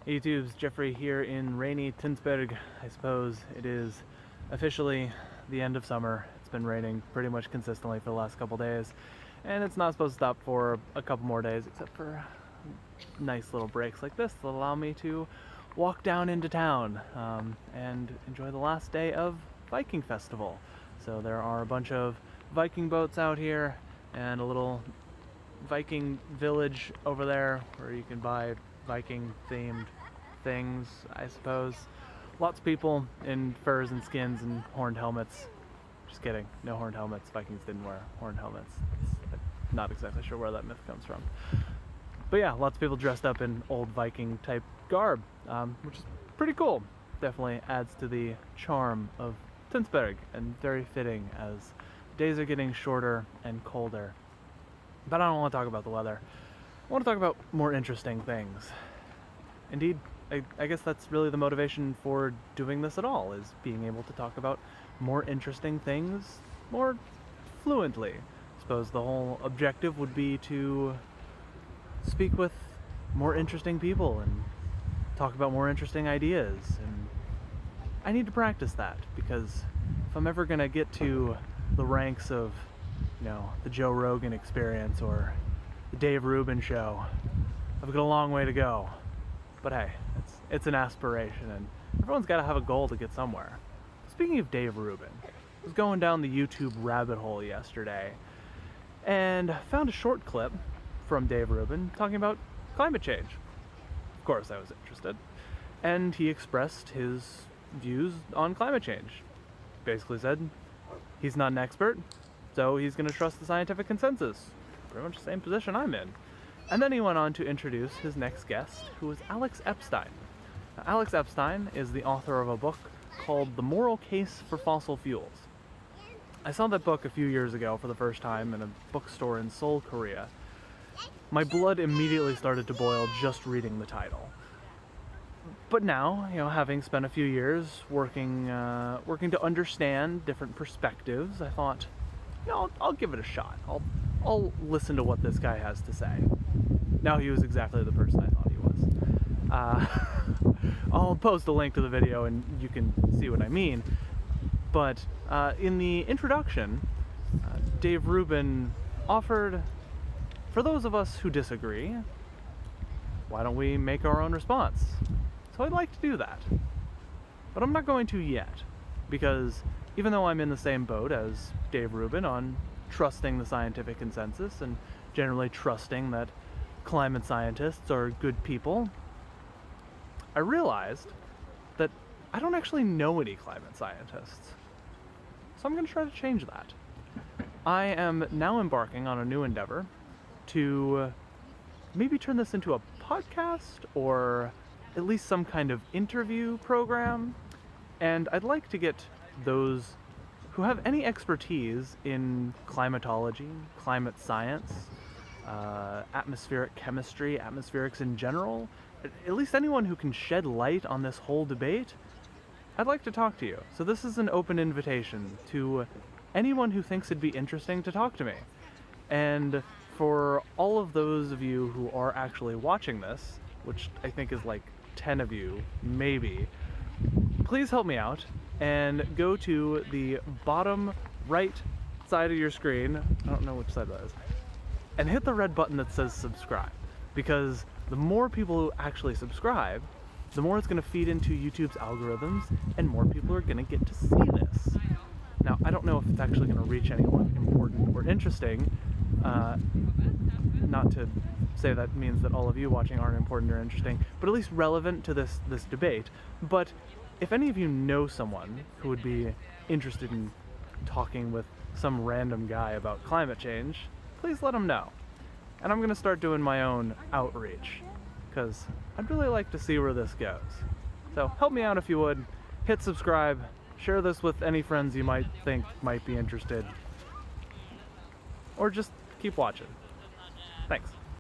Hey YouTube's Jeffrey here in rainy Tinsberg. I suppose it is officially the end of summer. It's been raining pretty much consistently for the last couple days, and it's not supposed to stop for a couple more days, except for nice little breaks like this that allow me to walk down into town and enjoy the last day of Viking Festival. So there are a bunch of Viking boats out here and a little Viking village over there where you can buy Viking themed things, I suppose. Lots of people in furs and skins and horned helmets. Just kidding, no horned helmets. Vikings didn't wear horned helmets. I'm not exactly sure where that myth comes from. But yeah, lots of people dressed up in old Viking type garb, which is pretty cool. Definitely adds to the charm of Tinsberg and very fitting as days are getting shorter and colder. But I don't want to talk about the weather. I want to talk about more interesting things. Indeed, I guess that's really the motivation for doing this at all, is being able to talk about more interesting things more fluently. I suppose the whole objective would be to speak with more interesting people and talk about more interesting ideas. And I need to practice that, because if I'm ever going to get to the ranks of, the Joe Rogan Experience or the Dave Rubin Show, I've got a long way to go. But hey, it's an aspiration, and everyone's got to have a goal to get somewhere. Speaking of Dave Rubin, I was going down the YouTube rabbit hole yesterday and found a short clip from Dave Rubin talking about climate change. Of course I was interested, and he expressed his views on climate change. Basically said he's not an expert, so he's going to trust the scientific consensus. Pretty much the same position I'm in. And then he went on to introduce his next guest, who was Alex Epstein. Now, Alex Epstein is the author of a book called The Moral Case for Fossil Fuels. I saw that book a few years ago for the first time in a bookstore in Seoul, Korea. My blood immediately started to boil just reading the title. But now, having spent a few years working to understand different perspectives, I thought, I'll give it a shot. I'll listen to what this guy has to say. Now, he was exactly the person I thought he was. I'll post a link to the video and you can see what I mean. But in the introduction, Dave Rubin offered, for those of us who disagree, why don't we make our own response? So I'd like to do that. But I'm not going to yet, because even though I'm in the same boat as Dave Rubin on trusting the scientific consensus and generally trusting that climate scientists are good people, I realized that I don't actually know any climate scientists. So I'm going to try to change that. I am now embarking on a new endeavor to maybe turn this into a podcast or at least some kind of interview program. And I'd like to get those who have any expertise in climatology, climate science, atmospheric chemistry, atmospherics in general, at least anyone who can shed light on this whole debate, I'd like to talk to you. So this is an open invitation to anyone who thinks it'd be interesting to talk to me. And for all of those of you who are actually watching this, which I think is like 10 of you, maybe, please help me out and go to the bottom right side of your screen, I don't know which side that is, and hit the red button that says subscribe, because the more people who actually subscribe, the more it's going to feed into YouTube's algorithms and more people are going to get to see this. Now, I don't know if it's actually going to reach anyone important or interesting, not to say that means that all of you watching aren't important or interesting, but at least relevant to this debate. But if any of you know someone who would be interested in talking with some random guy about climate change, please let them know. And I'm going to start doing my own outreach, because I'd really like to see where this goes. So help me out if you would. Hit subscribe. Share this with any friends you might think might be interested. Or just keep watching. Thanks.